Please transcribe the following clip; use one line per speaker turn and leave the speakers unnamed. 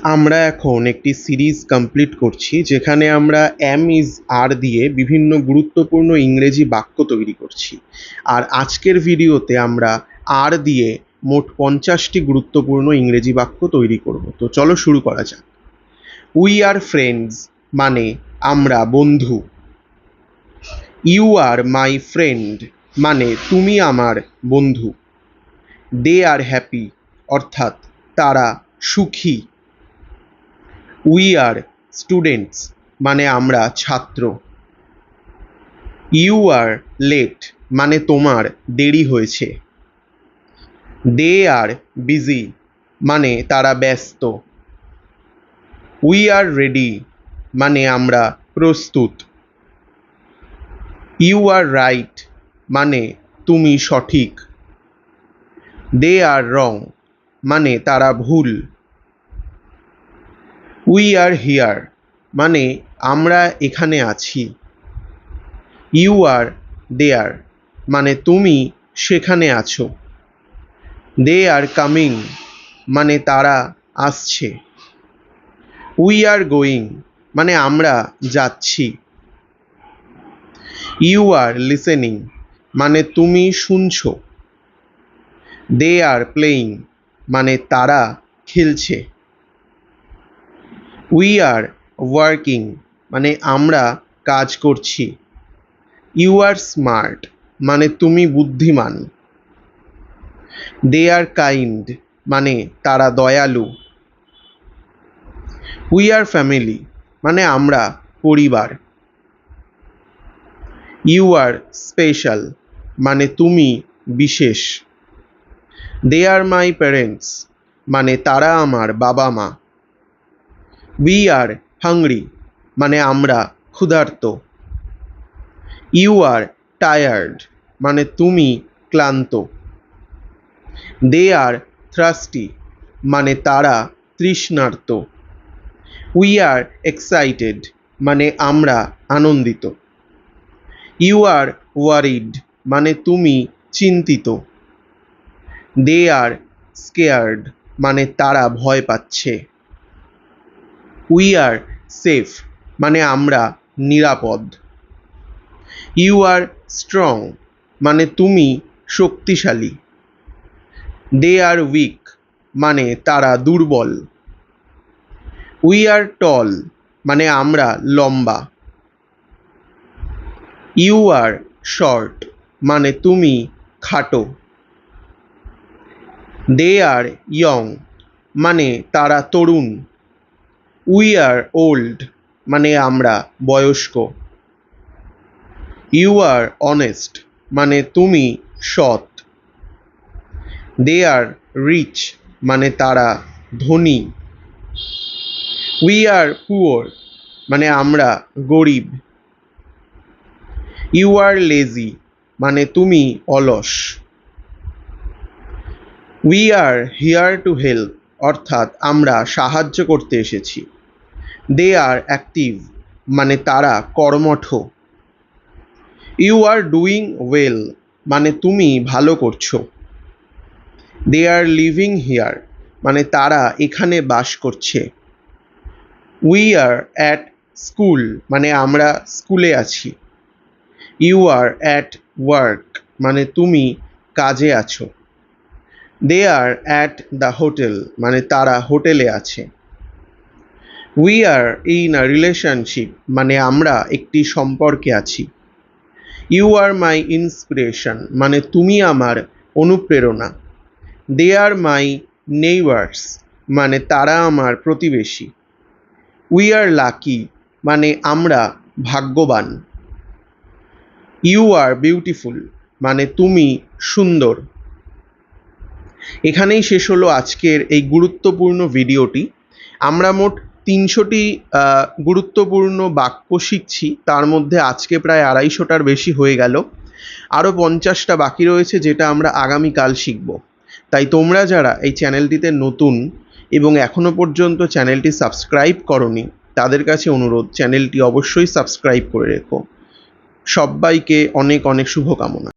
আমরা এখন একটি সিরিজ কমপ্লিট করছি যেখানে আমরা এম ইজ আর দিয়ে বিভিন্ন গুরুত্বপূর্ণ ইংরেজি বাক্য তৈরি করছি। আর আজকের ভিডিওতে আমরা আর দিয়ে মোট 50টি গুরুত্বপূর্ণ ইংরেজি বাক্য তৈরি করব। তো চলো শুরু করা যাক। উই আর ফ্রেন্ডস মানে আমরা বন্ধু। ইউ আর মাই ফ্রেন্ড মানে তুমি আমার বন্ধু। দে আর হ্যাপি অর্থাৎ তারা সুখী। উই আর স্টুডেন্টস মানে আমরা ছাত্র। ইউ আর লেট মানে তোমার দেরি হয়েছে। দে আর বিজি মানে তারা ব্যস্ত। উই আর রেডি মানে আমরা প্রস্তুত। ইউ আর রাইট মানে তুমি সঠিক। দে আর রং মানে তারা ভুল। উই আর হিয়ার মানে আমরা এখানে আছি। ইউ আর দেয়ার মানে তুমি সেখানে আছো। দে আর কামিং মানে তারা আসছে। উই আর গোয়িং মানে আমরা যাচ্ছি। ইউ আর লিসেনিং মানে তুমি শুনছো। দে আর প্লেয়িং মানে তারা খেলছে। উই আর ওয়ার্কিং মানে আমরা কাজ করছি। ইউ আর স্মার্ট মানে তুমি বুদ্ধিমান। দে আর কাইন্ড মানে তারা দয়ালু। উই আর ফ্যামিলি মানে আমরা পরিবার। ইউ আর স্পেশাল মানে তুমি বিশেষ। দে আর মাই প্যারেন্টস মানে তারা আমার বাবা মা। উই আর হাংরি মানে আমরা ক্ষুধার্ত। ইউ আর টায়ার্ড মানে তুমি ক্লান্ত। দে আর থ্রাস্টি মানে তারা তৃষ্ণার্ত। উই আর এক্সাইটেড মানে আমরা আনন্দিত। ইউ আর ওয়ারিড মানে তুমি চিন্তিত। দে আর স্কেয়ার্ড মানে তারা ভয় পাচ্ছে। উই আর সেফ মানে আমরা নিরাপদ। ইউ আর স্ট্রং মানে তুমি শক্তিশালী। দে আর উইক মানে তারা দুর্বল। উই আর টল মানে আমরা লম্বা। ইউ আর শর্ট মানে তুমি খাটো। দে আর ইয়ং মানে তারা তরুণ। উই আর ওল্ড মানে আমরা বয়স্ক। ইউ আর অনেস্ট মানে তুমি সৎ। দে আর রিচ মানে তারা ধনী। উই আর পুয়ার মানে আমরা গরিব। ইউ আর লেজি মানে তুমি অলস। We are here to help অর্থাৎ আমরা সাহায্য করতে এসেছি। দে আর অ্যাক্টিভ মানে তারা কর্মঠ। ইউ আর ডুইং ওয়েল মানে তুমি ভালো করছো। দে আর লিভিং হিয়ার মানে তারা এখানে বাস করছে। উই আর অ্যাট স্কুল মানে আমরা স্কুলে আছি। ইউ আর অ্যাট ওয়ার্ক মানে তুমি কাজে আছো। দে আর অ্যাট দ্য হোটেল মানে তারা হোটেলে আছে। We are in a relationship মানে আমরা একটি সম্পর্কে আছি। ইউ আর মাই ইন্সপিরেশন মানে তুমি আমার অনুপ্রেরণা। দে আর মাই নেইবার্স মানে তারা আমার প্রতিবেশী। উই আর লাকি মানে আমরা ভাগ্যবান। ইউ আর বিউটিফুল মানে তুমি সুন্দর। এখানেই শেষ হলো আজকের এই গুরুত্বপূর্ণ ভিডিওটি। আমরা মোট 300টি গুরুত্বপূর্ণ বাক্য শিখছি, তার মধ্যে আজকে প্রায় 250টার বেশি হয়ে গেল। আরও 50টা বাকি রয়েছে যেটা আমরা আগামীকাল শিখব। তাই তোমরা যারা এই চ্যানেলটিতে নতুন এবং এখনও পর্যন্ত চ্যানেলটি সাবস্ক্রাইব করনি তাদের কাছে অনুরোধ চ্যানেলটি অবশ্যই সাবস্ক্রাইব করে রেখো। সবাইকে অনেক অনেক শুভকামনা।